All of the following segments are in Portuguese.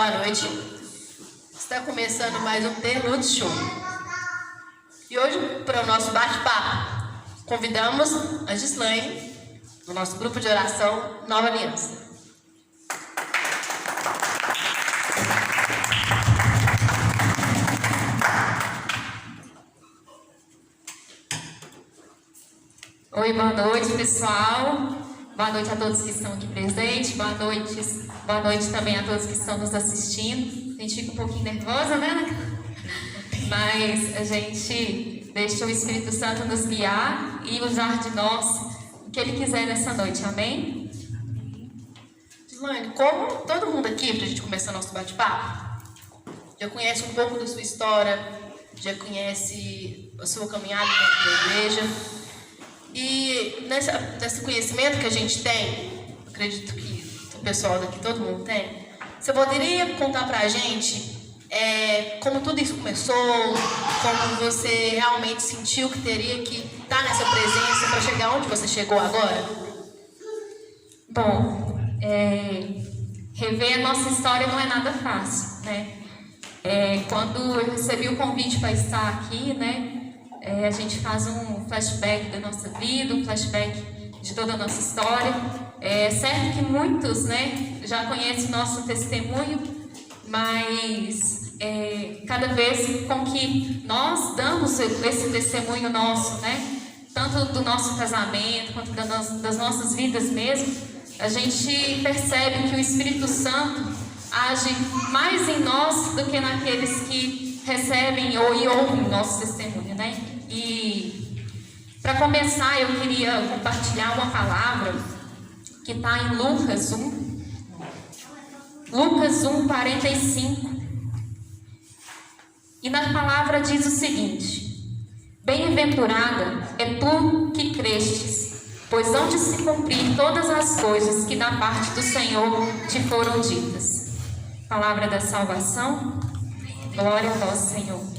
Boa noite. Está começando mais um The Roots Show. E hoje, para o nosso bate-papo, convidamos a Gislaine, do nosso grupo de oração Nova Aliança. Oi, boa noite, pessoal. Boa noite a todos que estão aqui presentes. Boa noite também a todos que estão nos assistindo. A gente fica um pouquinho nervosa, né? Mas a gente deixa o Espírito Santo nos guiar e usar de nós o que Ele quiser nessa noite. Amém? Gislaine, como todo mundo aqui, para a gente começar nosso bate-papo, já conhece um pouco da sua história, já conhece a sua caminhada dentro da igreja. E nesse conhecimento que a gente tem, acredito que o pessoal daqui, todo mundo tem, você poderia contar pra gente como tudo isso começou, como você realmente sentiu que teria que estar nessa presença para chegar onde você chegou agora? Bom, rever a nossa história não é nada fácil, né? Quando eu recebi o convite para estar aqui, né? A gente faz um flashback da nossa vida, um flashback de toda a nossa história. É certo que muitos, né, já conhecem o nosso testemunho, mas cada vez com que nós damos esse testemunho nosso, né, tanto do nosso casamento quanto das nossas vidas mesmo, a gente percebe que o Espírito Santo age mais em nós do que naqueles que recebem e ouvem o nosso testemunho, né? E para começar, eu queria compartilhar uma palavra que está em Lucas 1:45. E na palavra diz o seguinte: bem-aventurada é tu que crestes, pois hão de se cumprir todas as coisas que da parte do Senhor te foram ditas. Palavra da salvação, glória a vós, Senhor.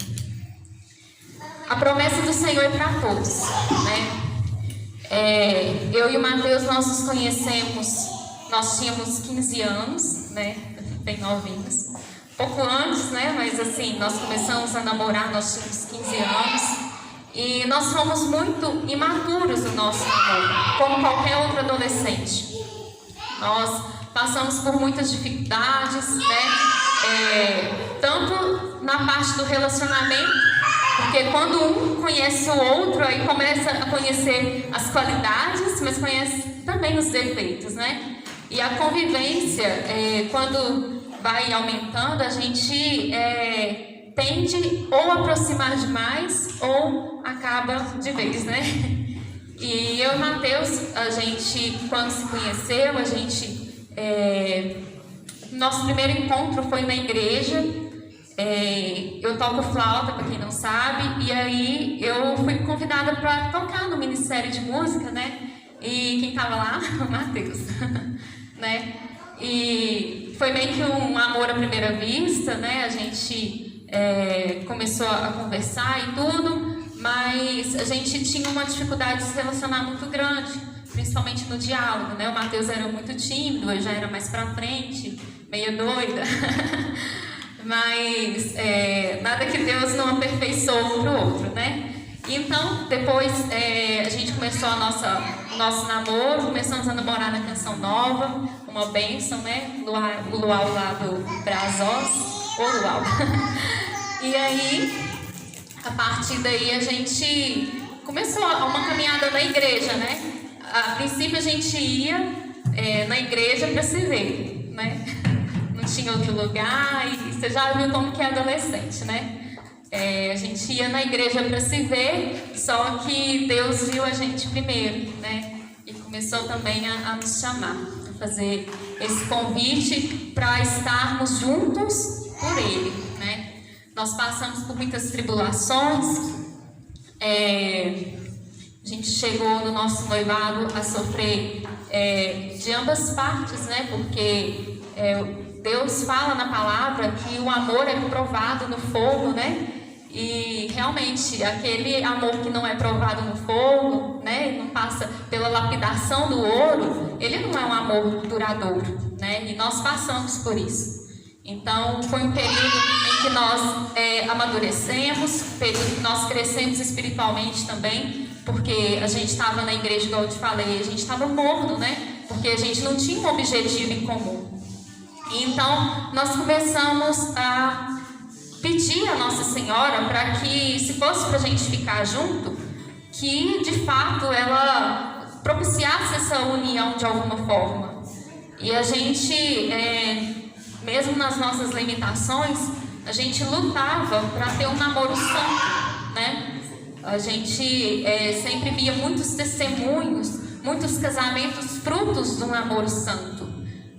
A promessa do Senhor é para todos, né? Eu e o Mateus, nós nos conhecemos, nós tínhamos 15 anos, né? Bem novinhos. Pouco antes, né? Mas assim, nós começamos a namorar, nós tínhamos 15 anos. E nós fomos muito imaturos no nosso namoro, como qualquer outro adolescente. Nós passamos por muitas dificuldades, né? Tanto na parte do relacionamento, porque quando um conhece o outro, aí começa a conhecer as qualidades, mas conhece também os defeitos, né? E a convivência, quando vai aumentando, a gente tende ou a aproximar demais ou acaba de vez, né? E eu e o Mateus, a gente, quando se conheceu, nosso primeiro encontro foi na igreja. Eu toco flauta, para quem não sabe, e aí eu fui convidada para tocar no Ministério de Música, né? E quem estava lá? O Mateus, né? E foi meio que um amor à primeira vista, né? A gente começou a conversar e tudo, mas a gente tinha uma dificuldade de se relacionar muito grande, principalmente no diálogo, né? O Mateus era muito tímido, eu já era mais para frente, meio doida. Mas nada que Deus não aperfeiçoou um para o outro, né? Então, depois a gente começou o nosso namoro, começamos a namorar na Canção Nova, uma bênção, né? O luau lá do Brazos, o luau. E aí, a partir daí, a gente começou uma caminhada na igreja, né? A princípio, a gente ia na igreja para se ver, né? Tinha outro lugar, e você já viu como que é adolescente, né? A gente ia na igreja para se ver, só que Deus viu a gente primeiro, né? E começou também a nos chamar, a fazer esse convite para estarmos juntos por Ele, né? Nós passamos por muitas tribulações, a gente chegou no nosso noivado a sofrer de ambas partes, né? Porque Deus fala na palavra que o amor é provado no fogo, né? E realmente, aquele amor que não é provado no fogo, né? Não passa pela lapidação do ouro, ele não é um amor duradouro, né? E nós passamos por isso. Então, foi um período em que nós amadurecemos, um período que nós crescemos espiritualmente também, porque a gente estava na igreja, igual eu te falei, a gente estava morno, né? Porque a gente não tinha um objetivo em comum. Então, nós começamos a pedir a Nossa Senhora para que, se fosse para a gente ficar junto, que de fato ela propiciasse essa união de alguma forma. E a gente, mesmo nas nossas limitações, a gente lutava para ter um namoro santo, né? A gente sempre via muitos testemunhos, muitos casamentos frutos do namoro santo,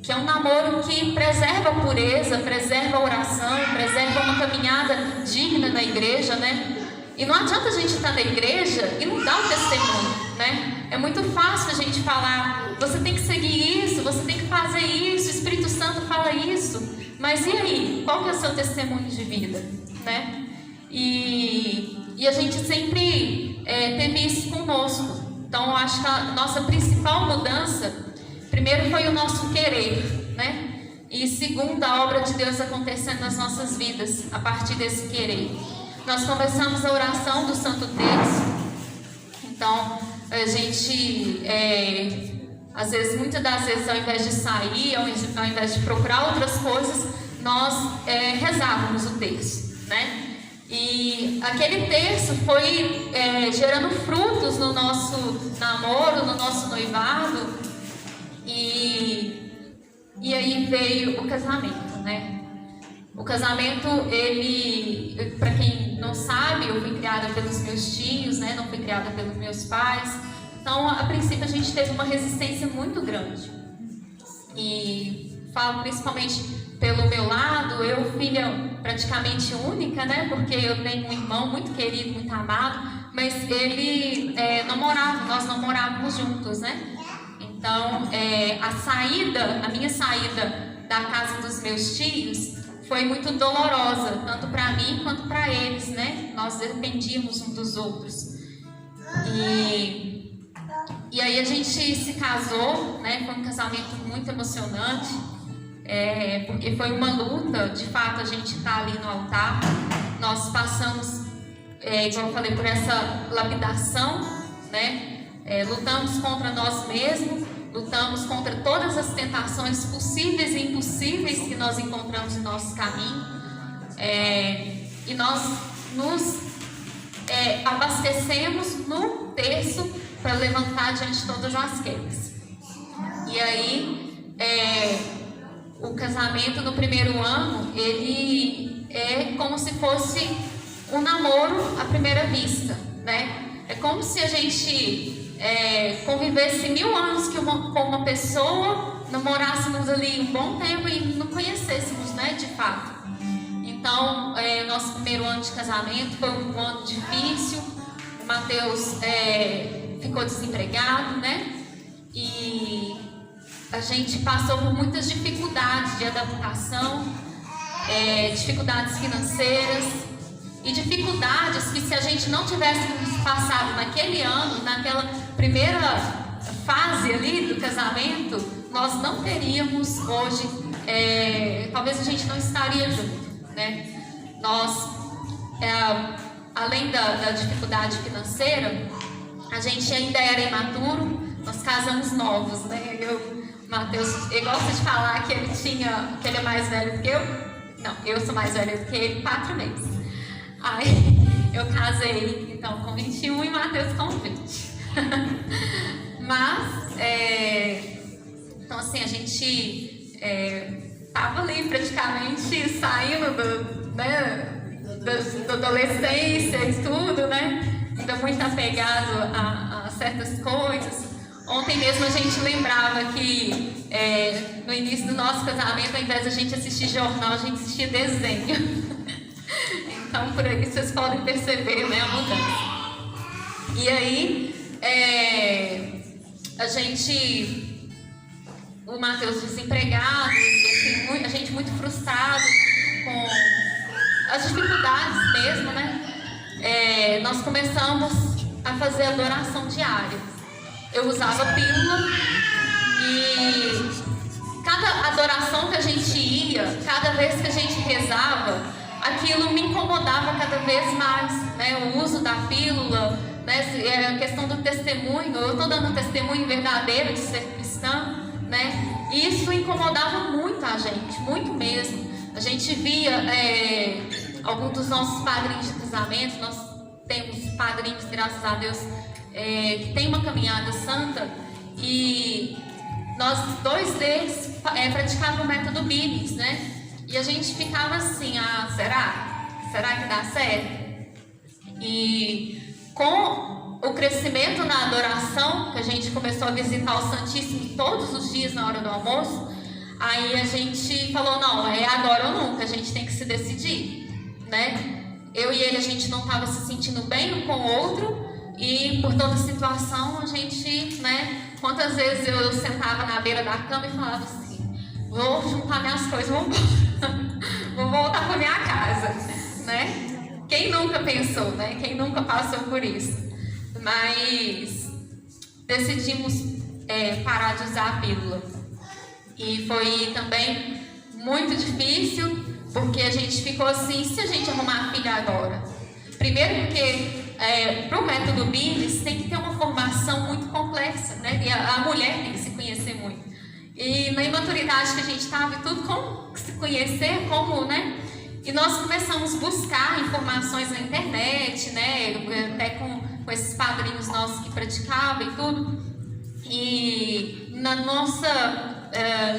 que é um namoro que preserva a pureza, preserva a oração, preserva uma caminhada digna na igreja, né? E não adianta a gente estar na igreja e não dar o testemunho, né? É muito fácil a gente falar, você tem que seguir isso, você tem que fazer isso, o Espírito Santo fala isso, mas e aí? Qual que é o seu testemunho de vida, né? E a gente sempre teve isso conosco. Então, eu acho que a nossa principal mudança, primeiro foi o nosso querer, né? E segundo, a obra de Deus acontecendo nas nossas vidas, a partir desse querer. Nós começamos a oração do Santo Terço. Então, a gente, às vezes, muitas das vezes, ao invés de sair, ao invés de procurar outras coisas, nós rezávamos o terço, né? E aquele terço foi gerando frutos no nosso namoro, no nosso noivado, e aí veio o casamento, né? O casamento, ele, para quem não sabe, eu fui criada pelos meus tios, né? Não fui criada pelos meus pais. Então, a princípio, a gente teve uma resistência muito grande. E falo principalmente pelo meu lado, eu filha praticamente única, né? Porque eu tenho um irmão muito querido, muito amado, mas ele nós não morávamos juntos, né? Então, a minha saída da casa dos meus tios foi muito dolorosa, tanto para mim quanto para eles, né? Nós dependíamos uns dos outros. E aí a gente se casou, né? Foi um casamento muito emocionante, porque foi uma luta, de fato, a gente está ali no altar. Nós passamos, igual eu falei, por essa lapidação, né? Lutamos contra nós mesmos, lutamos contra todas as tentações possíveis e impossíveis que nós encontramos em nosso caminho, e nós nos abastecemos no terço para levantar diante de todas as quedas. E aí, o casamento no primeiro ano, ele é como se fosse um namoro à primeira vista, né? É como se a gente convivesse 1000 anos com uma pessoa, namorássemos ali um bom tempo e não conhecêssemos, né, de fato. Então, nosso primeiro ano de casamento foi um ano difícil. O Mateus ficou desempregado, né? E a gente passou por muitas dificuldades de adaptação, dificuldades financeiras e dificuldades que, se a gente não tivesse passado naquele ano, naquela primeira fase ali do casamento, nós não teríamos hoje, talvez a gente não estaria junto, né? Nós, além da dificuldade financeira, a gente ainda era imaturo, nós casamos novos, né? O Mateus, eu gosto de falar que ele é mais velho do que eu. Não, eu sou mais velha do que ele, 4 meses. Aí eu casei então com 21 e Mateus com 20. Mas, então assim, a gente estava ali praticamente saindo da adolescência e tudo, né? Ainda muito apegado a certas coisas. Ontem mesmo a gente lembrava que no início do nosso casamento, ao invés de a gente assistir jornal, a gente assistia desenho. Então, por aí vocês podem perceber, né, a mudança. E aí, o Mateus desempregado, e, assim, a gente muito frustrado com as dificuldades mesmo, né? Nós começamos a fazer adoração diária. Eu usava pílula e cada adoração que a gente ia, cada vez que a gente rezava, aquilo me incomodava cada vez mais, né? O uso da pílula, né? A questão do testemunho, eu estou dando um testemunho verdadeiro de ser cristã, né? E isso incomodava muito a gente, muito mesmo. A gente via alguns dos nossos padrinhos de casamento, nós temos padrinhos, graças a Deus, que tem uma caminhada santa, e nós, 2 deles praticavam o método Billings, né? E a gente ficava assim, será? Será que dá certo? E com o crescimento na adoração, que a gente começou a visitar o Santíssimo todos os dias na hora do almoço, aí a gente falou, não, é agora ou nunca, a gente tem que se decidir, né? Eu e ele, a gente não estava se sentindo bem um com o outro, e por toda a situação, a gente, né? Quantas vezes eu sentava na beira da cama e falava assim, vou juntar minhas coisas, vou voltar para minha casa, né? Quem nunca pensou, né? Quem nunca passou por isso? Mas decidimos parar de usar a pílula. E foi também muito difícil, porque a gente ficou assim, se a gente arrumar filho agora? Primeiro porque para o método Billings tem que ter uma formação muito complexa, né? E a mulher tem que se conhecer muito. E na imaturidade que a gente estava e tudo, como se conhecer, como, né? E nós começamos a buscar informações na internet, né? Até com esses padrinhos nossos que praticavam e tudo. E na nossa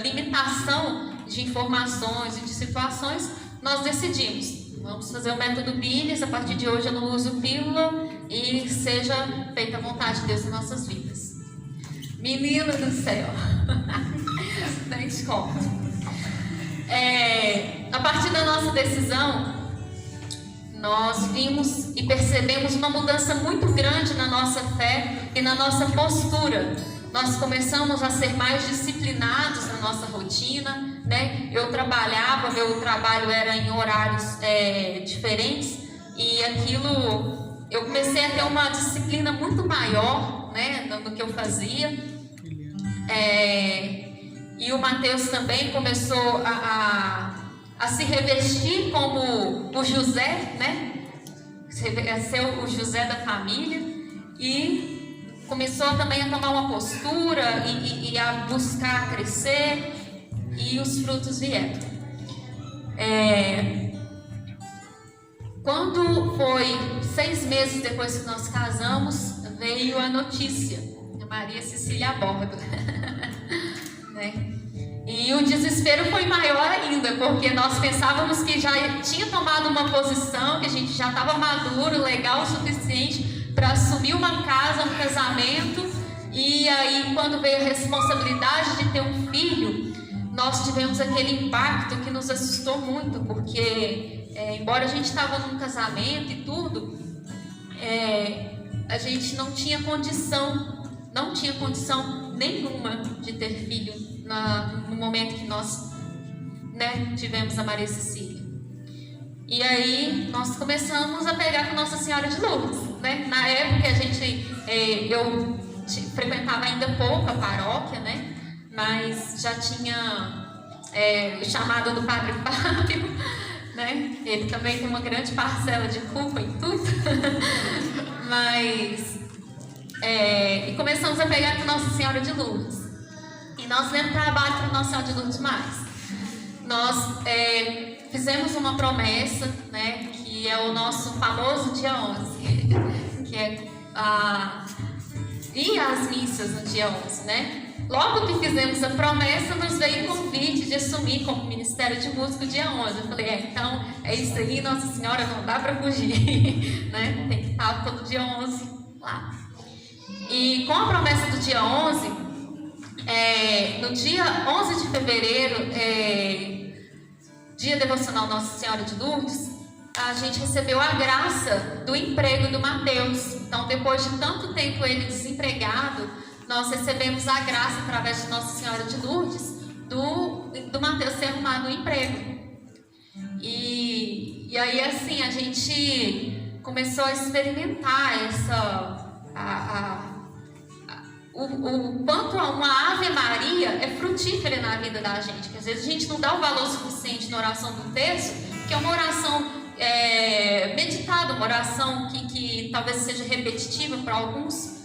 limitação de informações e de situações, nós decidimos, vamos fazer o método Billings, a partir de hoje eu não uso pílula e seja feita a vontade de Deus em nossas vidas. Menina do céu, nem te conto. A partir da nossa decisão, nós vimos e percebemos uma mudança muito grande na nossa fé e na nossa postura. Nós começamos a ser mais disciplinados na nossa rotina, né? Eu trabalhava, meu trabalho era em horários diferentes, e aquilo, eu comecei a ter uma disciplina muito maior, né, no que eu fazia. E o Mateus também começou a se revestir como o José, né? Ser o José da família, e começou também a tomar uma postura e a buscar crescer, e os frutos vieram. Quando foi 6 meses depois que nós casamos, veio a notícia, a Maria Cecília a bordo. Né? E o desespero foi maior ainda, porque nós pensávamos que já tinha tomado uma posição, que a gente já estava maduro, legal o suficiente para assumir uma casa, um casamento. E aí, quando veio a responsabilidade de ter um filho, nós tivemos aquele impacto que nos assustou muito, porque embora a gente estava num casamento e tudo, a gente não tinha condição nenhuma de ter filho no momento que nós, né, tivemos a Maria Cecília. E aí nós começamos a pegar com Nossa Senhora de Lourdes, né? Na época eu frequentava ainda pouco a paróquia, né? Mas já tinha o chamado do Padre Fábio, né? Ele também tem uma grande parcela de culpa em tudo. Mas e começamos a pegar com Nossa Senhora de Lourdes. E nós demos trabalho para Nossa Senhora de Lourdes mais. Nós fizemos uma promessa, né, que é o nosso famoso dia 11, que é ir às missas no dia 11, né? Logo que fizemos a promessa, nos veio o convite de assumir como Ministério de Música o dia 11. Eu falei, então é isso aí, Nossa Senhora, não dá para fugir, né? Tem que estar todo dia 11 lá. E com a promessa do dia 11, no dia 11 de fevereiro, dia devocional Nossa Senhora de Lourdes, a gente recebeu a graça do emprego do Mateus. Então, depois de tanto tempo ele desempregado, nós recebemos a graça através de Nossa Senhora de Lourdes do Mateus ter arrumado um emprego. E aí assim a gente começou a experimentar o quanto uma Ave Maria é frutífera na vida da gente, que às vezes a gente não dá o valor suficiente na oração do texto, que é uma oração meditada, uma oração que talvez seja repetitiva para alguns,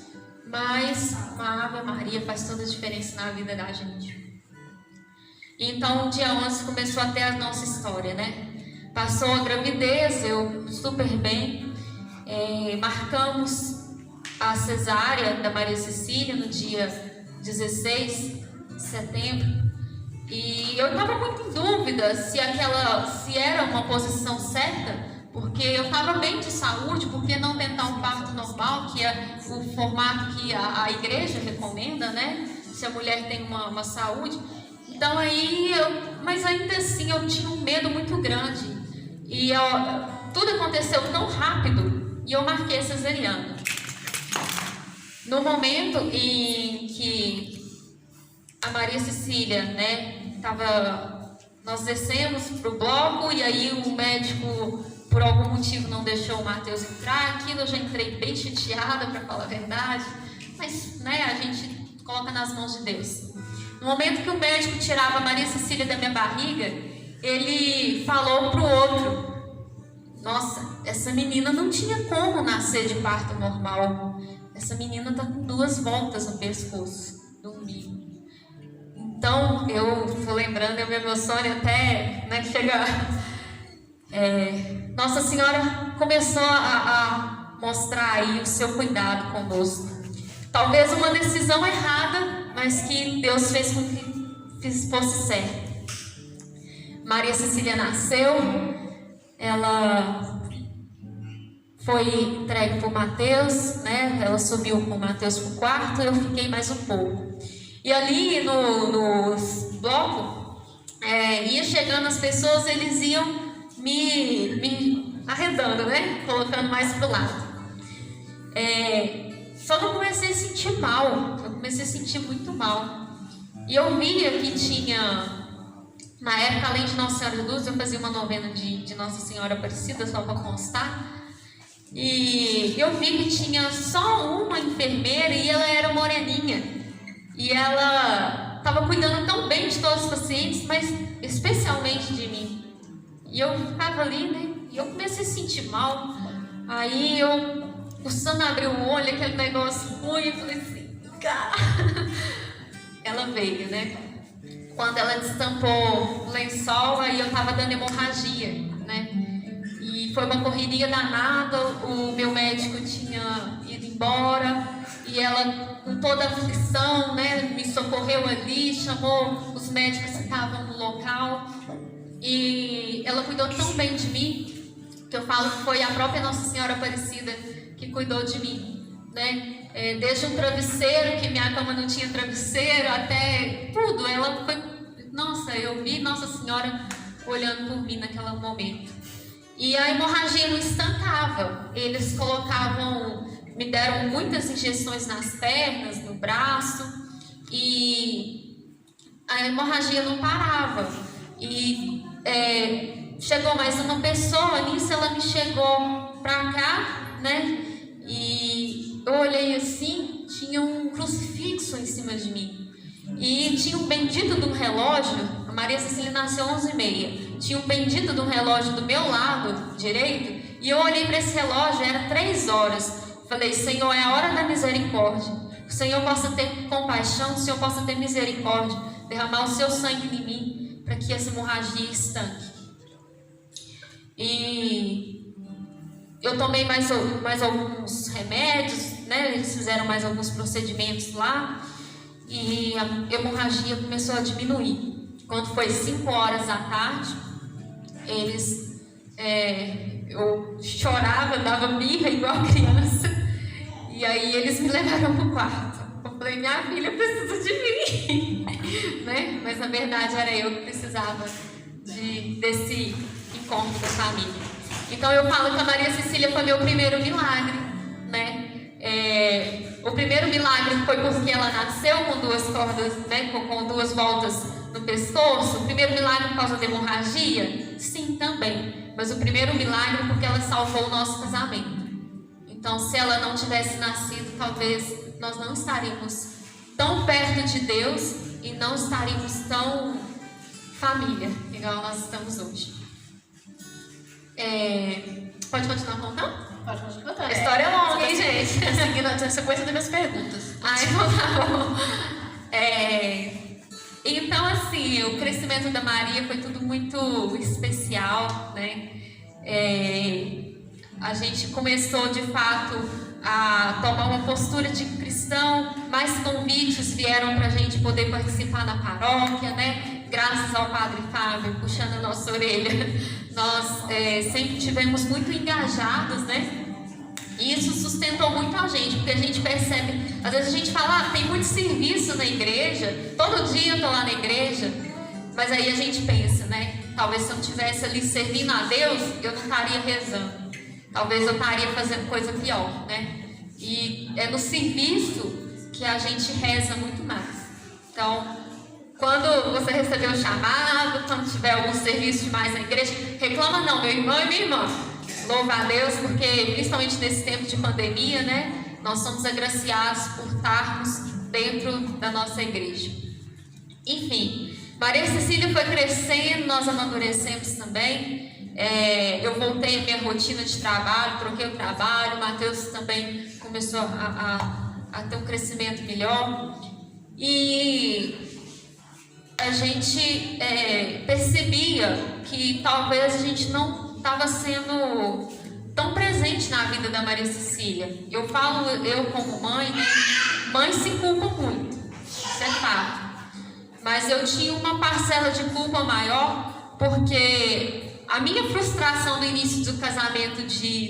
mas uma Ave Maria faz toda a diferença na vida da gente. Então, o dia 11 começou até a nossa história, né? Passou a gravidez, eu super bem, marcamos a cesárea da Maria Cecília no dia 16 de setembro, e eu estava muito em dúvida se era uma posição certa, porque eu estava bem de saúde, por que não tentar um parto normal, que é o formato que a igreja recomenda, né? Se a mulher tem uma saúde. Então mas ainda assim eu tinha um medo muito grande, e tudo aconteceu tão rápido, e eu marquei cesariana. No momento em que a Maria Cecília, né, nós descemos para o bloco, e aí o médico, por algum motivo, não deixou o Matheus entrar. Aquilo eu já entrei bem chateada, para falar a verdade, mas, né, a gente coloca nas mãos de Deus. No momento que o médico tirava a Maria Cecília da minha barriga, ele falou para o outro: nossa, essa menina não tinha como nascer de parto normal. Essa menina está com 2 voltas no pescoço, no umbigo. Então, eu estou lembrando, eu me emociono até, né, chegar. Nossa Senhora começou a mostrar aí o seu cuidado conosco. Talvez uma decisão errada, mas que Deus fez com que fosse certo. Maria Cecília nasceu, ela foi entregue para o Matheus, né? Ela subiu com o Matheus para o quarto, eu fiquei mais um pouco. E ali no bloco, ia chegando as pessoas, eles iam me arredando, né? Colocando mais para o lado. Só que eu comecei a sentir mal, eu comecei a sentir muito mal. E eu via que tinha, na época, além de Nossa Senhora de Luz, eu fazia uma novena de Nossa Senhora Aparecida, só para constar. E eu vi que tinha só uma enfermeira, e ela era moreninha. E ela estava cuidando tão bem de todos os pacientes, mas especialmente de mim. E eu ficava ali, né? E eu comecei a sentir mal. Aí eu, custando abrir o olho, aquele negócio ruim, eu falei assim, cara. Ela veio, né? Quando ela destampou o lençol, aí eu estava dando hemorragia, né? E foi uma correria danada, o meu médico tinha ido embora, e ela, com toda a aflição, né, me socorreu ali, chamou os médicos que estavam no local, e ela cuidou tão bem de mim, que eu falo que foi a própria Nossa Senhora Aparecida que cuidou de mim, né? Desde um travesseiro, que minha cama não tinha travesseiro, até tudo. Ela foi, nossa, eu vi Nossa Senhora olhando por mim naquele momento. E a hemorragia não estancava. Eles me deram muitas injeções nas pernas, no braço, e a hemorragia não parava. E chegou mais uma pessoa, nisso ela me chegou pra cá, né? E eu olhei assim, tinha um crucifixo em cima de mim. E tinha um bendito de um relógio, a Maria Cecília nasceu 11h30. Tinha um bendito de um relógio do meu lado direito, e eu olhei para esse relógio, era 3 horas. Falei, Senhor, é a hora da misericórdia. Que o Senhor possa ter compaixão, que o Senhor possa ter misericórdia, derramar o seu sangue em mim, para que essa hemorragia estanque. E eu tomei mais alguns remédios, né? Eles fizeram mais alguns procedimentos lá, e a hemorragia começou a diminuir. Quando foi 5 horas da tarde, eu chorava, dava birra igual criança, e aí eles me levaram para o quarto. Eu falei, minha filha precisa de mim, né? Mas na verdade era eu que precisava desse encontro da família. Então eu falo que a Maria Cecília foi meu primeiro milagre, né? O primeiro milagre foi porque ela nasceu com 2 cordas, né? Com 2 voltas no pescoço. O primeiro milagre por causa da hemorragia? Sim, também. Mas o primeiro milagre porque ela salvou o nosso casamento. Então, se ela não tivesse nascido, talvez nós não estaríamos tão perto de Deus e não estaríamos tão família, igual nós estamos hoje. Pode continuar contando? Pode continuar. A história é longa, hein, gente? Tá seguindo a sequência das minhas perguntas. Então tá bom. Então, assim, o crescimento da Maria foi tudo muito especial, né? A gente começou, de fato, a tomar uma postura de cristão, mais convites vieram para a gente poder participar na paróquia, né? Graças ao Padre Fábio, puxando a nossa orelha, nós sempre tivemos muito engajados, né? E isso sustentou muito a gente, porque a gente percebe, às vezes a gente fala, tem muito serviço na igreja, todo dia eu estou lá na igreja, mas aí a gente pensa, né? Talvez se eu estivesse ali servindo a Deus, eu não estaria rezando. Talvez eu estaria fazendo coisa pior, né? E é no serviço que a gente reza muito mais. Então, quando você receber o chamado, quando tiver algum serviço demais na igreja, reclama não, meu irmão e minha irmã. Louva a Deus, porque principalmente nesse tempo de pandemia, né? Nós somos agraciados por estarmos dentro da nossa igreja. Enfim, Maria Cecília foi crescendo, nós amadurecemos também. Eu voltei à minha rotina de trabalho, troquei o trabalho, o Mateus também começou a ter um crescimento melhor. E a gente percebia que talvez a gente não estava sendo tão presente na vida da Maria Cecília. Eu falo, eu como mãe, né? Mãe se culpa muito, isso é fato. Mas eu tinha uma parcela de culpa maior, porque a minha frustração no início do casamento,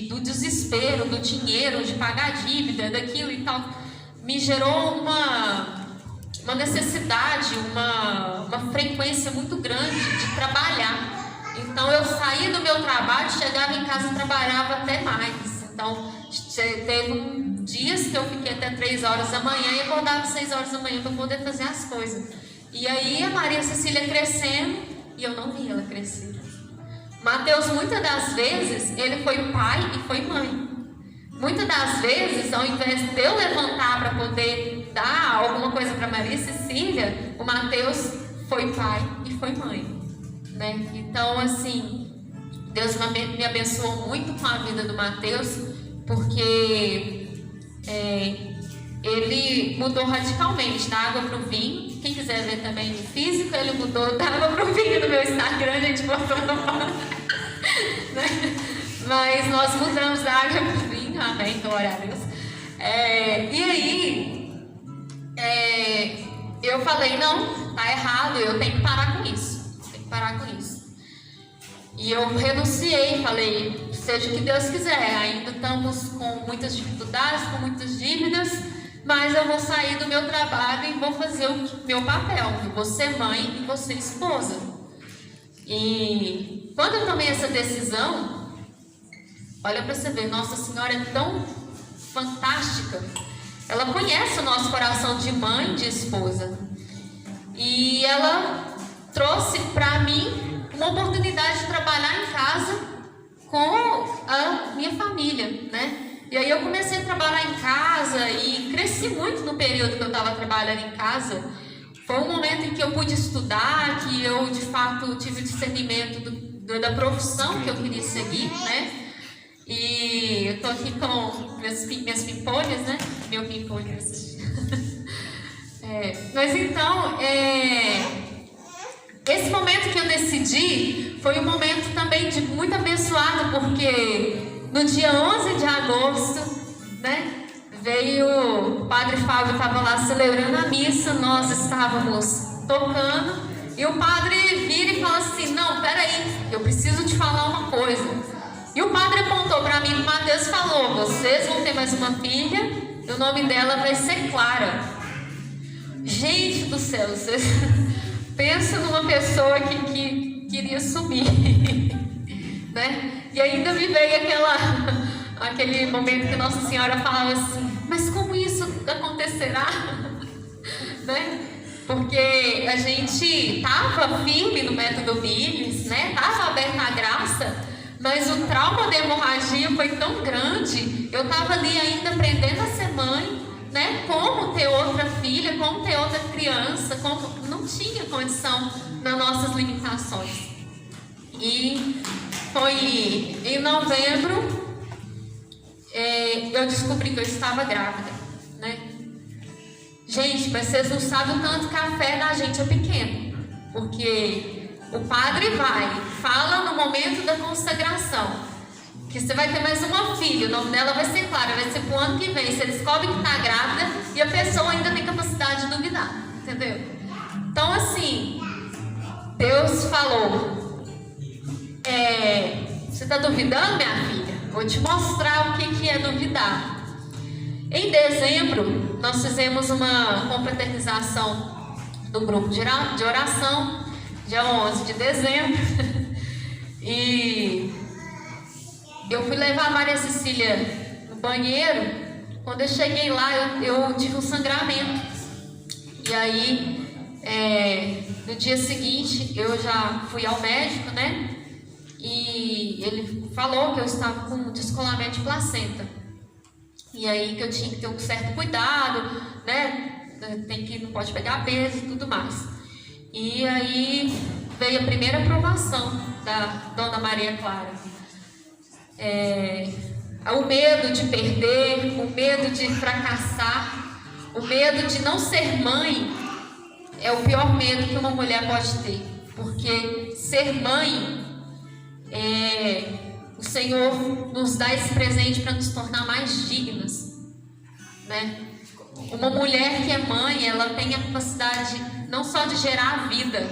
do desespero, do dinheiro, de pagar a dívida, daquilo e tal, me gerou uma necessidade, uma frequência muito grande de trabalhar. Então eu saía do meu trabalho, chegava em casa e trabalhava até mais. Então teve dias que eu fiquei até 3 horas da manhã e acordava 6 horas da manhã para poder fazer as coisas. E aí a Maria Cecília crescendo e eu não vi ela crescer. Mateus, muitas das vezes, ele foi pai e foi mãe. Muitas das vezes, ao invés de eu levantar para poder dar alguma coisa para Maria Cecília, o Mateus foi pai e foi mãe, né? Então, assim, Deus me abençoou muito com a vida do Mateus, porque ele mudou radicalmente da água para o vinho. Quem quiser ver também no físico, ele mudou da água para o vinho no meu Instagram, a gente botou né? Mas nós mudamos da água para o vinho, amém, glória a Deus. E aí, eu falei, não, tá errado, eu tenho que parar com isso, E eu renunciei, falei, seja o que Deus quiser, ainda estamos com muitas dificuldades, com muitas dívidas, mas eu vou sair do meu trabalho e vou fazer o meu papel, eu vou ser mãe e vou ser esposa. E quando eu tomei essa decisão, olha para você ver, Nossa Senhora é tão fantástica, ela conhece o nosso coração de mãe, de esposa, e ela trouxe para mim uma oportunidade de trabalhar em casa com a minha família, né? E aí eu comecei a trabalhar em casa e cresci muito no período que eu estava trabalhando em casa. Foi um momento em que eu pude estudar, que eu de fato tive o discernimento da profissão que eu queria seguir, né? E eu tô aqui com minhas pimpolhas, né? Meu pimpolho. Mas então, esse momento que eu decidi foi um momento também de muito abençoado, porque no dia 11 de agosto, né, veio o Padre Fábio, estava lá celebrando a missa, nós estávamos tocando, e o padre vira e fala assim, não, peraí, eu preciso te falar uma coisa. E o padre apontou para mim, o Mateus falou, vocês vão ter mais uma filha, e o nome dela vai ser Clara. Gente do céu, vocês pensam numa pessoa que queria sumir, né? E ainda me veio aquele momento que Nossa Senhora falava assim, mas como isso acontecerá? Né? Porque a gente estava firme no método Miles, né? Estava aberta à graça, mas o trauma da hemorragia foi tão grande, eu estava ali ainda aprendendo a ser mãe, né, como ter outra filha, como ter outra criança, como não tinha condição nas nossas limitações. E foi em novembro eu descobri que eu estava grávida, né? Gente, mas vocês não sabem o tanto que a fé da gente é pequena, porque o padre fala no momento da consagração que você vai ter mais uma filha, o nome dela vai ser Clara, vai ser pro ano que vem. Você descobre que está grávida e a pessoa ainda tem capacidade de duvidar, entendeu? Então, assim, Deus falou: você está duvidando, minha filha? Vou te mostrar o que é duvidar. Em dezembro, nós fizemos uma confraternização do grupo de oração, dia 11 de dezembro, e eu fui levar a Maria Cecília no banheiro. Quando eu cheguei lá, eu tive um sangramento. E aí, no dia seguinte, eu já fui ao médico, né? E ele falou que eu estava com descolamento de placenta. E aí, que eu tinha que ter um certo cuidado, né? Não pode pegar peso e tudo mais. E aí, veio a primeira aprovação da Dona Maria Clara. O medo de perder, o medo de fracassar, o medo de não ser mãe é o pior medo que uma mulher pode ter, porque ser mãe, o Senhor nos dá esse presente para nos tornar mais dignas, né? Uma mulher que é mãe, ela tem a capacidade não só de gerar a vida,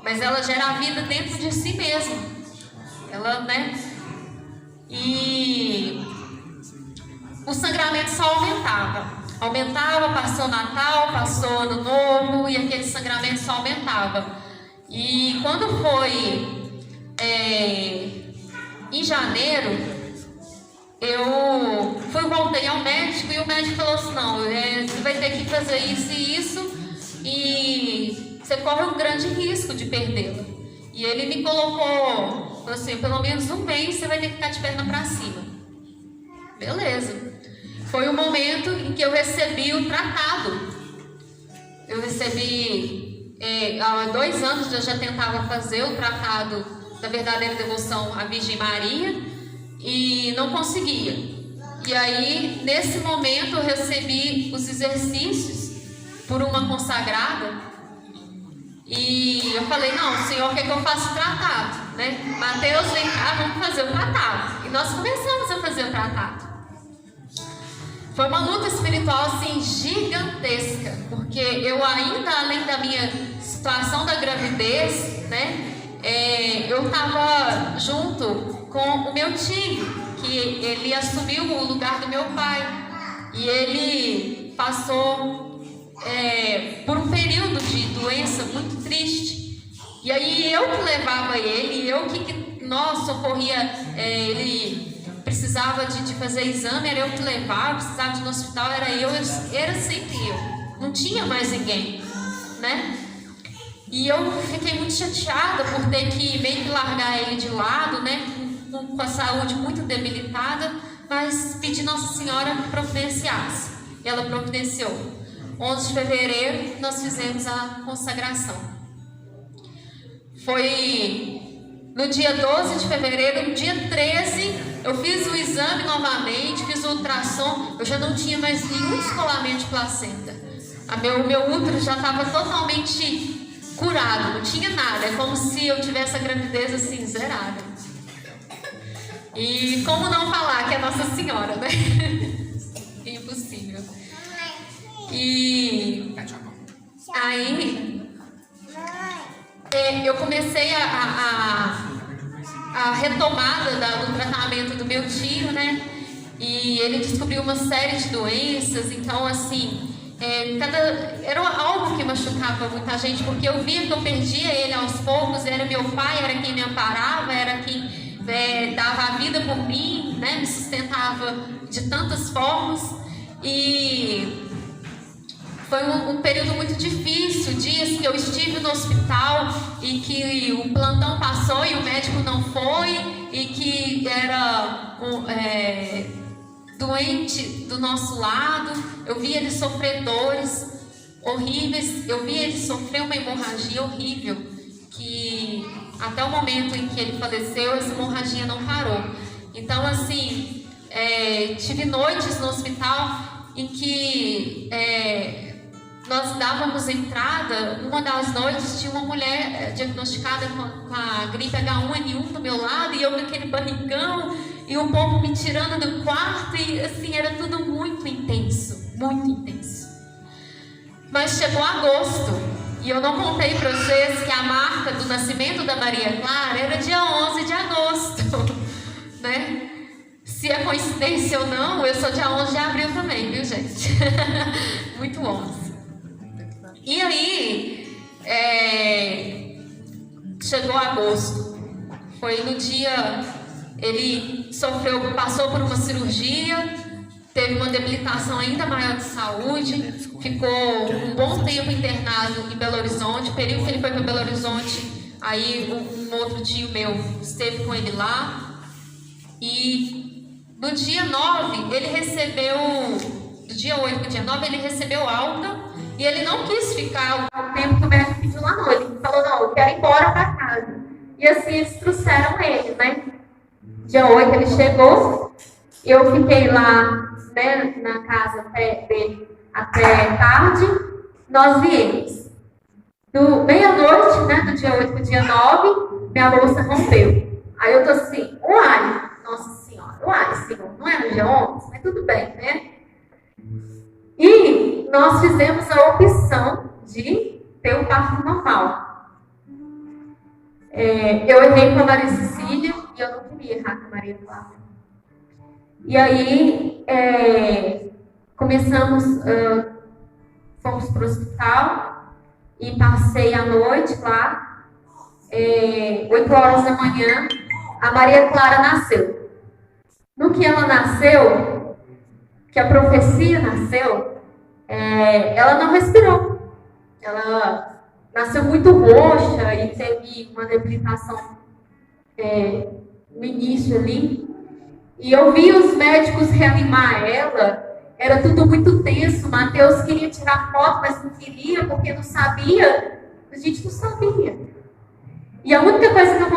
mas ela gera a vida dentro de si mesma. Ela, né? E o sangramento só aumentava, passou o Natal, passou o Ano Novo, e aquele sangramento só aumentava. E quando foi em janeiro, eu voltei ao médico, e o médico falou assim: não, você vai ter que fazer isso e isso, e você corre um grande risco de perdê-la. E ele me colocou, falou assim: pelo menos um mês você vai ter que ficar de perna para cima. Beleza. Foi o momento em que eu recebi o tratado. Eu recebi, há 2 anos eu já tentava fazer o tratado da verdadeira devoção à Virgem Maria e não conseguia. E aí, nesse momento, eu recebi os exercícios por uma consagrada. E eu falei: não, o Senhor quer que eu faça o tratado, né? Mateus, vem cá, vamos fazer o tratado. E nós começamos a fazer o tratado. Foi uma luta espiritual, assim, gigantesca, porque eu ainda, além da minha situação da gravidez, né? Eu estava junto com o meu tio, que ele assumiu o lugar do meu pai. E ele passou por um período de doença muito triste. E aí eu que levava ele, eu que socorria, ele precisava de fazer exame, era eu que levava, precisava de ir no hospital, era sempre eu. Não tinha mais ninguém, né? E eu fiquei muito chateada por ter que meio que largar ele de lado, né? Com a saúde muito debilitada, mas pedi Nossa Senhora que providenciasse. E ela providenciou. 11 de fevereiro nós fizemos a consagração. Foi no dia 12 de fevereiro, no dia 13, eu fiz o exame novamente, fiz o ultrassom, eu já não tinha mais nenhum descolamento de placenta. O meu útero já estava totalmente curado, não tinha nada, é como se eu tivesse a gravidez assim, zerada. E como não falar que é Nossa Senhora, né? Impossível. E aí eu comecei a retomada do tratamento do meu tio, né? E ele descobriu uma série de doenças. Então, assim, era algo que machucava muita gente, porque eu via que eu perdia ele aos poucos. Era meu pai, era quem me amparava, era quem dava a vida por mim, né? Me sustentava de tantas formas. E foi um período muito difícil, dias que eu estive no hospital e que o plantão passou e o médico não foi, e que doente do nosso lado, eu vi ele sofrer dores horríveis, eu vi ele sofrer uma hemorragia horrível, que até o momento em que ele faleceu, essa hemorragia não parou. Então, assim, tive noites no hospital em que nós dávamos entrada. Uma das noites tinha uma mulher diagnosticada com a gripe H1N1 do meu lado, e eu com aquele barrigão, e o povo me tirando do quarto, e assim, era tudo muito intenso, muito intenso. Mas chegou agosto, e eu não contei para vocês que a marca do nascimento da Maria Clara era dia 11 de agosto, né? Se é coincidência ou não, eu sou dia 11 de abril também, viu, gente? Muito 11. E aí, chegou agosto. Foi no dia, ele passou por uma cirurgia, teve uma debilitação ainda maior de saúde, ficou um bom tempo internado em Belo Horizonte. O período que ele foi para Belo Horizonte, aí um outro tio meu esteve com ele lá. E no dia 9, ele recebeu, do dia 8 para o dia 9, ele recebeu alta. E ele não quis ficar o tempo que o médico pediu lá, não. Ele falou, não, eu quero ir embora para casa. E assim eles trouxeram ele, né? Dia 8 ele chegou, eu fiquei lá, né, na casa dele até tarde, nós viemos. Do meia-noite, né, do dia 8 para o dia 9, minha bolsa rompeu. Aí eu tô assim, uai, nossa senhora, uai, senhor, não é no dia 11? Mas tudo bem, né? E nós fizemos a opção de ter um parto normal. Eu errei com a Maria Cecília e eu não queria errar com a Maria Clara. E aí, fomos para o hospital e passei a noite lá. 8 horas da manhã, a Maria Clara nasceu. No que ela nasceu, que a profecia nasceu, ela não respirou. Ela nasceu muito roxa e teve uma debilitação no início ali. E eu vi os médicos reanimar ela, era tudo muito tenso. Mateus queria tirar foto, mas não queria, porque não sabia. A gente não sabia. E a única coisa que a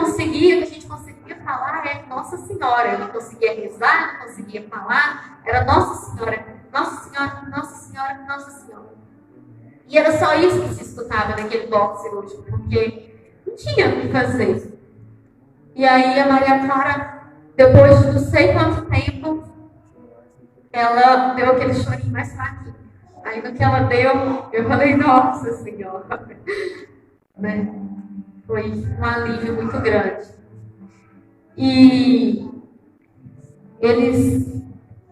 gente conseguia falar é Nossa Senhora. Eu não conseguia rezar, não conseguia falar. Era Nossa Senhora, Nossa Senhora, Nossa Senhora, Nossa Senhora. E era só isso que se escutava naquele bloco cirúrgico, porque não tinha o que fazer. E aí a Maria Clara, depois de não sei quanto tempo, ela deu aquele chorinho mais fraquinho. Aí no que ela deu, eu falei, Nossa Senhora. Né? Foi um alívio muito grande. E eles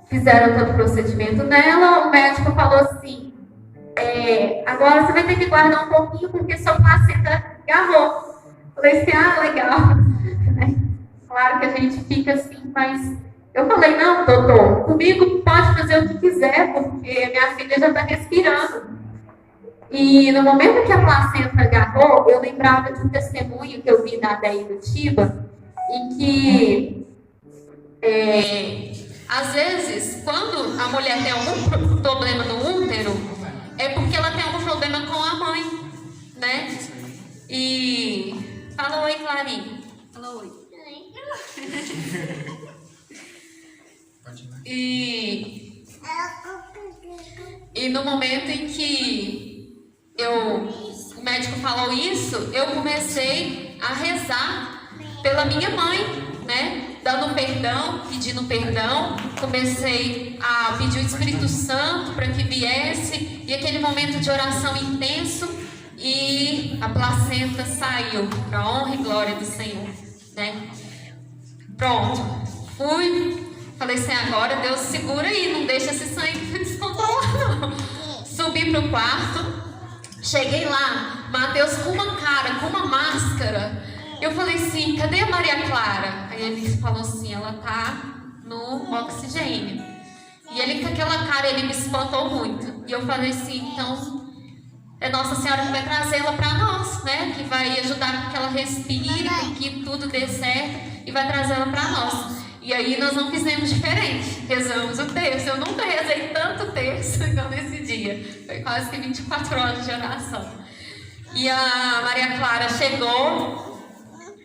fizeram todo o procedimento nela. O médico falou assim, agora você vai ter que guardar um pouquinho porque sua placenta agarrou. Falei assim, legal. Claro que a gente fica assim, mas eu falei, não, doutor, comigo pode fazer o que quiser, porque minha filha já está respirando. E no momento que a placenta agarrou, eu lembrava de um testemunho que eu vi da Adéia Tiba, em que, às vezes, quando a mulher tem algum problema no útero, é porque ela tem algum problema com a mãe, né? E fala oi, Clarinha. Fala oi. E no momento em que o médico falou isso, eu comecei a rezar pela minha mãe, né? Dando perdão, pedindo perdão. Comecei a pedir o Espírito Santo para que viesse. E aquele momento de oração intenso. E a placenta saiu, para a honra e glória do Senhor, né? Pronto, fui, falei assim, agora Deus segura aí, não deixa esse sangue descontrolar não. Subi pro quarto, cheguei lá, Mateus com uma cara, com uma máscara. Eu falei assim, cadê a Maria Clara? Aí ele falou assim, ela tá no oxigênio. E ele com aquela cara, ele me espantou muito. E eu falei assim, então é Nossa Senhora que vai trazê-la para nós, né? Que vai ajudar com que ela respire, com que tudo dê certo e vai trazê-la para nós. E aí nós não fizemos diferente, rezamos o terço. Eu nunca rezei tanto terço igual nesse dia. Foi quase que 24 horas de oração. E a Maria Clara chegou,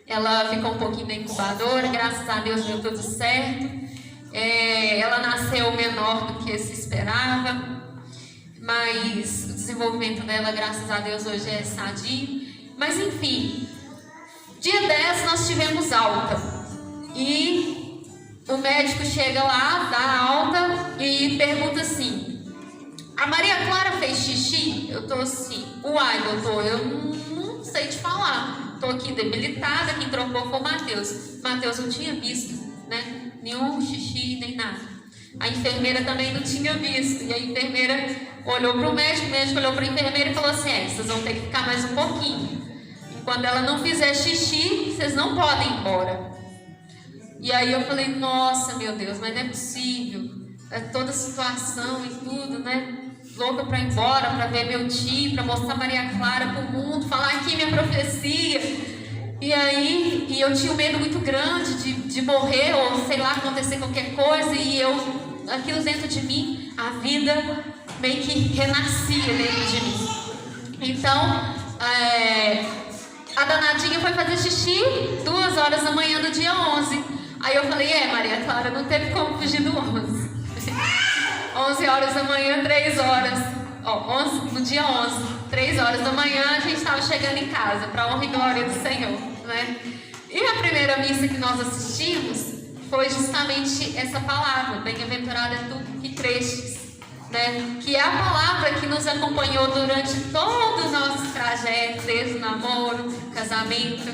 ela ficou um pouquinho na incubadora, graças a Deus deu tudo certo. Ela nasceu menor do que se esperava, mas o desenvolvimento dela, graças a Deus, hoje é sadio. Mas enfim, dia 10 nós tivemos alta. E o médico chega lá, dá alta e pergunta assim: a Maria Clara fez xixi? Eu tô assim, uai, doutor, eu não sei te falar. Tô aqui debilitada, quem trocou foi o Mateus. Mateus não tinha visto, né? Nenhum xixi, nem nada. A enfermeira também não tinha visto. E a enfermeira olhou para o médico olhou para a enfermeira e falou assim: vocês vão ter que ficar mais um pouquinho. Enquanto ela não fizer xixi, vocês não podem ir embora. E aí eu falei: nossa, meu Deus, mas não é possível. É toda a situação e tudo, né? Louca para ir embora, para ver meu tio, para mostrar Maria Clara para o mundo, falar aqui minha profecia. E aí, eu tinha um medo muito grande de morrer, ou sei lá, acontecer qualquer coisa, e aquilo dentro de mim, a vida meio que renascia dentro de mim. Então, a danadinha foi fazer xixi 2 horas da manhã do dia 11. Aí eu falei: Maria Clara, não teve como fugir do 11. 11 horas da manhã, 3 horas. No dia 11, 3 horas da manhã, a gente estava chegando em casa, para a honra e glória do Senhor, né? E a primeira missa que nós assistimos foi justamente essa palavra: bem-aventurada é tu que crestes, né? Que é a palavra que nos acompanhou durante todo o nosso trajeto, desde o namoro, casamento,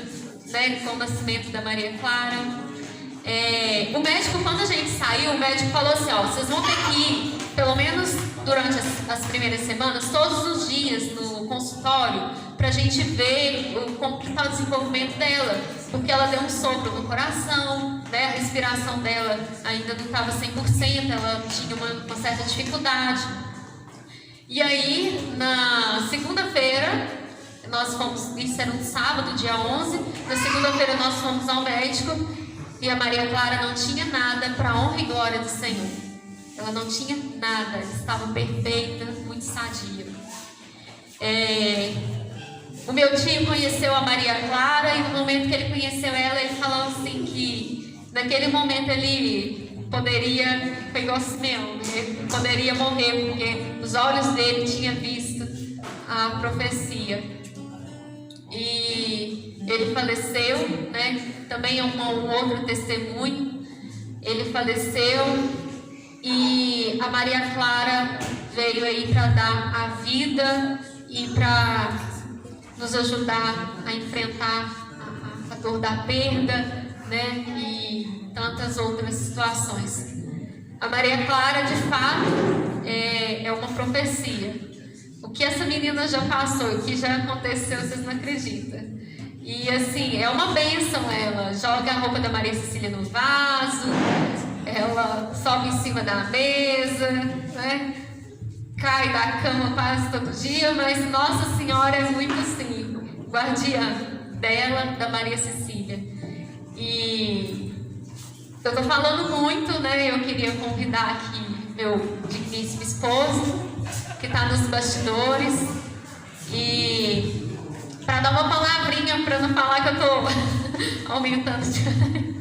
né? Com o nascimento da Maria Clara. O médico, quando a gente saiu, o médico falou assim: vocês vão ter que ir, pelo menos durante as primeiras semanas, todos os dias no consultório, para a gente ver como que está o desenvolvimento dela, porque ela deu um sopro no coração, né? A respiração dela ainda não estava 100%, ela tinha uma certa dificuldade. E aí, na segunda-feira, nós fomos, isso era um sábado, dia 11, na segunda-feira nós fomos ao médico. E a Maria Clara não tinha nada, para a honra e glória do Senhor. Ela não tinha nada, ela estava perfeita, muito sadia. O meu tio conheceu a Maria Clara, e no momento que ele conheceu ela, ele falou assim que naquele momento ele poderia, foi igual Simeão, ele poderia morrer, porque os olhos dele tinham visto a profecia. E ele faleceu, né? Também é um outro testemunho. Ele faleceu e a Maria Clara veio aí para dar a vida e para nos ajudar a enfrentar a dor da perda, né? E tantas outras situações. A Maria Clara, de fato, é uma profecia. O que essa menina já passou, o que já aconteceu, vocês não acreditam. E assim, é uma bênção. Ela joga a roupa da Maria Cecília no vaso, ela sobe em cima da mesa, né? Cai da cama quase todo dia, mas Nossa Senhora é muito assim, guardiã dela, da Maria Cecília. E eu tô falando muito, né? Eu queria convidar aqui meu digníssimo esposo, que está nos bastidores, e para dar uma palavrinha, para não falar que eu estou aumentando demais.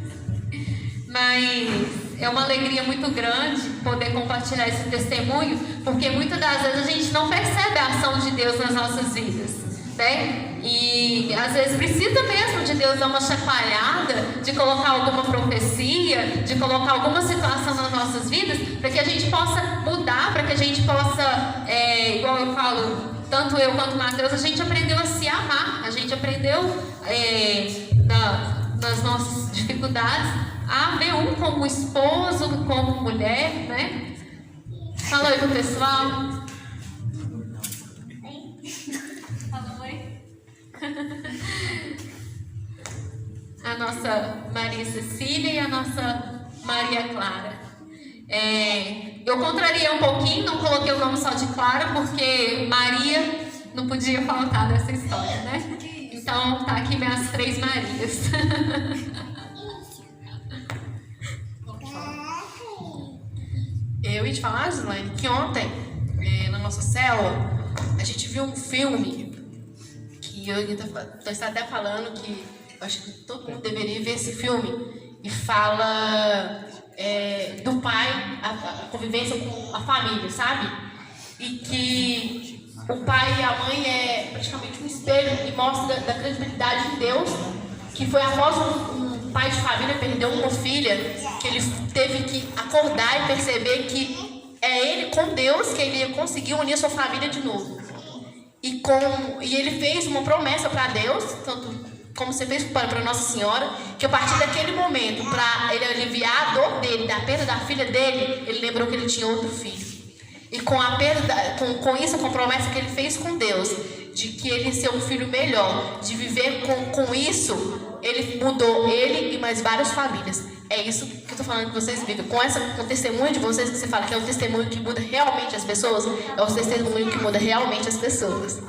Mas é uma alegria muito grande poder compartilhar esse testemunho, porque muitas das vezes a gente não percebe a ação de Deus nas nossas vidas, né? E às vezes precisa mesmo de Deus dar uma chacoalhada, de colocar alguma profecia, de colocar alguma situação nas nossas vidas, para que a gente possa mudar, para que a gente possa, igual eu falo, tanto eu quanto o Mateus, a gente aprendeu a se amar, a gente aprendeu nas nossas dificuldades a ver um como esposo, como mulher, né? Fala aí pro pessoal. Fala oi. A nossa Maria Cecília e a nossa Maria Clara. Eu contrariei um pouquinho, não coloquei o nome só de Clara, porque Maria não podia faltar nessa história, né? Então tá aqui minhas 3 Marias. Eu ia te falar, Gislaine, que ontem, na nossa célula, a gente viu um filme que eu estou até falando que eu acho que todo mundo deveria ver esse filme, e fala do pai, a convivência com a família, sabe? E que o pai e a mãe é praticamente um espelho e mostra da credibilidade em Deus, que foi após um pai de família perder uma filha, que ele teve que acordar e perceber que é ele com Deus que ele ia conseguir unir a sua família de novo. E ele fez uma promessa para Deus, tanto como você fez para Nossa Senhora, que a partir daquele momento, para ele aliviar a dor dele, da perda da filha dele, ele lembrou que ele tinha outro filho. E com a isso, com a promessa que ele fez com Deus, de que ele ia ser um filho melhor, de viver com isso, ele mudou ele e mais várias famílias. É isso que eu estou falando que vocês vivem. Com o testemunho de vocês, que você fala que é o testemunho que muda realmente as pessoas, é o testemunho que muda realmente as pessoas.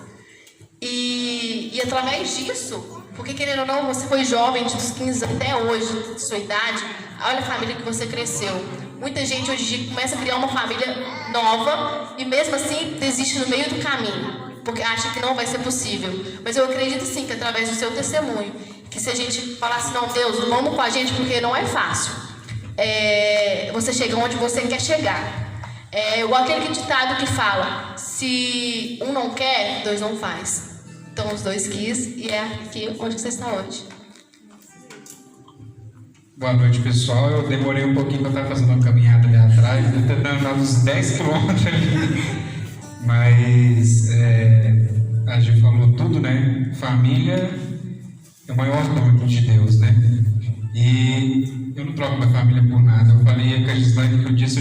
E através disso, porque querendo ou não, você foi jovem dos 15 até hoje, de sua idade, olha a família que você cresceu. Muita gente hoje em dia começa a criar uma família nova e mesmo assim desiste no meio do caminho, porque acha que não vai ser possível. Mas eu acredito sim que através do seu testemunho, que se a gente falasse, não, Deus, vamos com a gente porque não é fácil, você chega onde você quer chegar. Igual aquele ditado que fala, se um não quer, dois não faz. Então os dois quis e é aqui onde você está hoje. Boa noite, pessoal. Eu demorei um pouquinho para estar fazendo uma caminhada ali atrás, tentando andar uns 10 quilômetros ali. Mas a gente falou tudo, né? Família é o maior dom de Deus, né? E eu não troco minha família por nada. Eu falei com a Gislaine que um dia se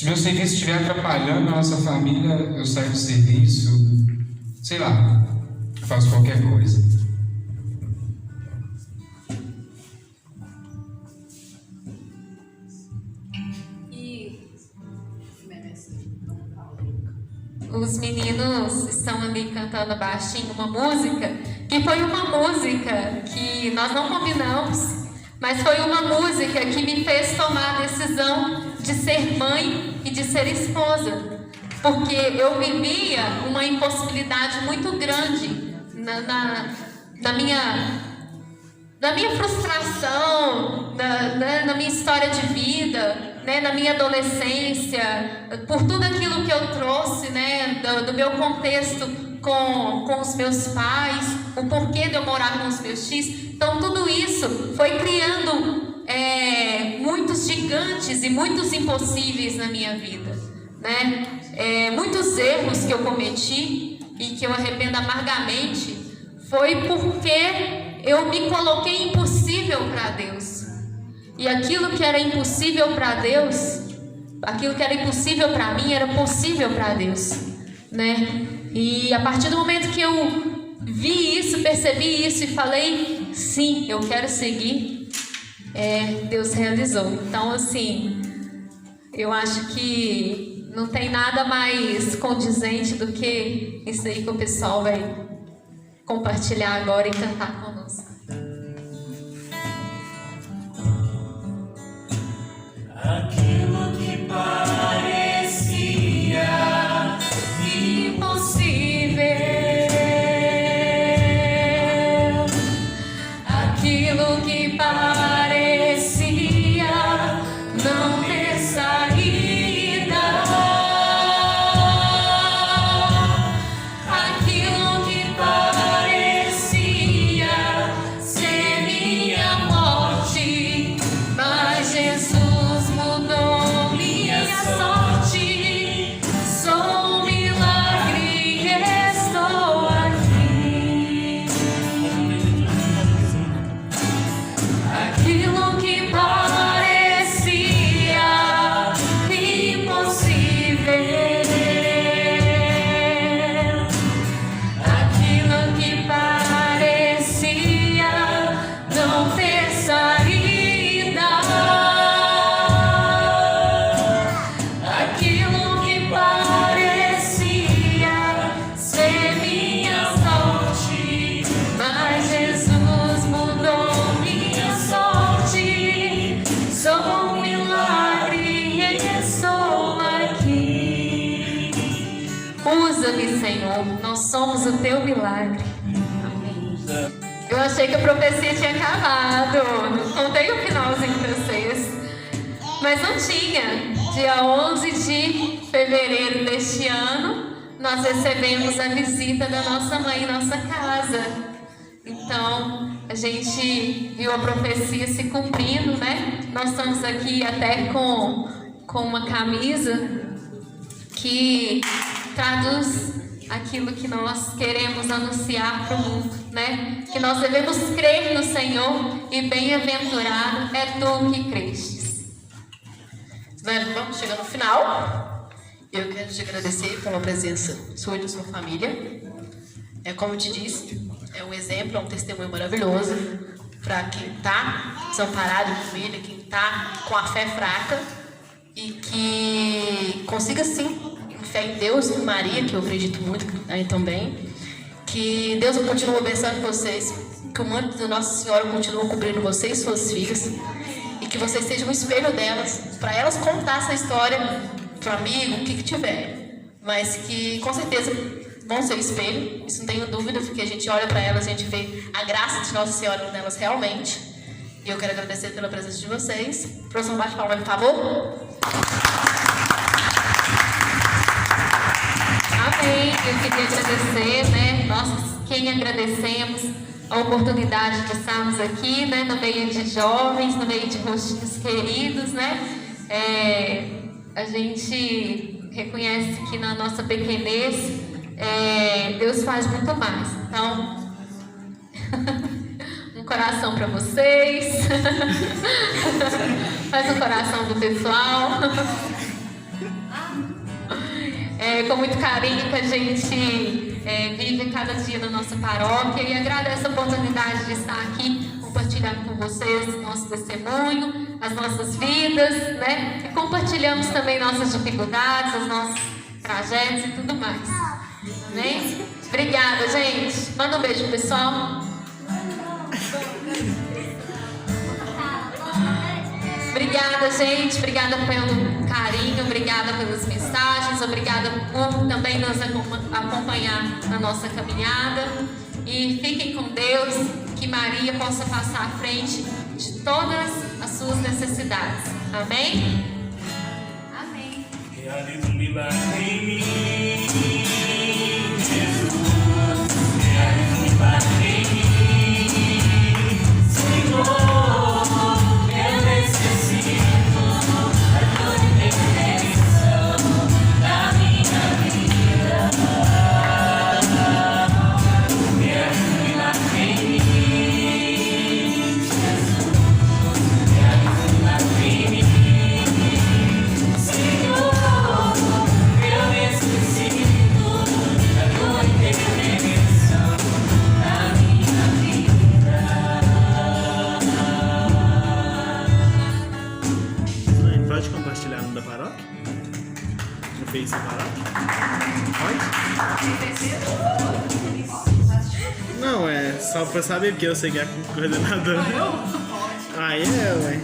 o meu serviço estiver atrapalhando a nossa família, eu saio do serviço, sei lá, faço qualquer coisa. Os meninos estão ali cantando baixinho uma música, que foi uma música que nós não combinamos, mas foi uma música que me fez tomar a decisão de ser mãe e de ser esposa, porque eu vivia uma impossibilidade muito grande na minha frustração, na minha história de vida, né, na minha adolescência, por tudo aquilo que eu trouxe, né, do meu contexto com os meus pais, o porquê de eu morar com os meus tios. Então tudo isso foi criando muitos gigantes e muitos impossíveis na minha vida, né? Muitos erros que eu cometi e que eu arrependo amargamente foi porque eu me coloquei impossível para Deus. E aquilo que era impossível para Deus, aquilo que era impossível para mim, era possível para Deus, né? E a partir do momento que eu vi isso, percebi isso e falei, sim, eu quero seguir, Deus realizou. Então, assim, eu acho que não tem nada mais condizente do que isso aí que o pessoal vai compartilhar agora e cantar conosco. Aquilo que parecia impossível, aquilo que parecia não ter saída, aquilo que parecia ser minha morte, mas Jesus mudou. ali, Senhor. Nós somos o teu milagre. Amém. Eu achei que a profecia tinha acabado. Não contei o finalzinho para vocês. Mas não tinha. Dia 11 de fevereiro deste ano, nós recebemos a visita da nossa mãe em nossa casa. Então, a gente viu a profecia se cumprindo, né? Nós estamos aqui até com uma camisa que traduz aquilo que nós queremos anunciar para o mundo, né? Que nós devemos crer no Senhor e bem-aventurado é tu que crestes. Vamos chegando no final. Eu quero te agradecer pela presença sua e da sua família. Como eu te disse, é um exemplo, é um testemunho maravilhoso para quem está desamparado em família, quem está com a fé fraca e que consiga sim, fé em Deus e em Maria, que eu acredito muito aí também, que Deus continue abençoando vocês, que o manto da Nossa Senhora continue cobrindo vocês e suas filhas, e que vocês sejam um espelho delas, para elas contar essa história para o amigo, o que tiver, mas que com certeza vão ser espelho, isso não tenho dúvida, porque a gente olha para elas e a gente vê a graça de Nossa Senhora nelas realmente. E eu quero agradecer pela presença de vocês. Próximo bate-palma, por favor. Amém. Eu queria agradecer, né? Nós quem agradecemos a oportunidade de estarmos aqui, né? No meio de jovens, no meio de rostinhos queridos, né? A gente reconhece que na nossa pequenez Deus faz muito mais. Então, um coração para vocês. Faz um coração do pessoal. Com muito carinho que a gente vive cada dia na nossa paróquia, e agradeço a oportunidade de estar aqui compartilhando com vocês o nosso testemunho, as nossas vidas, né? E compartilhamos também nossas dificuldades, os nossos trajetos e tudo mais. Amém? Obrigada, gente. Manda um beijo, pessoal. Obrigada, gente. Obrigada pelo carinho, obrigada pelas mensagens, obrigada por também nos acompanhar na nossa caminhada. E fiquem com Deus, que Maria possa passar à frente de todas as suas necessidades. Amém? Amém. Realiza um milagre em mim, Jesus. Realiza um milagre em mim, Senhor. Eu necessito da tua intervenção na minha vida. Realiza um milagre em mim, Jesus. Realiza um milagre em mim, Senhor. Eu necessito da tua intervenção na minha vida. Mãe, pode compartilhar no da paróquia? No Face da paróquia? Pode? Não, é só pra saber, porque eu sei que é coordenador. Ah, é, ué.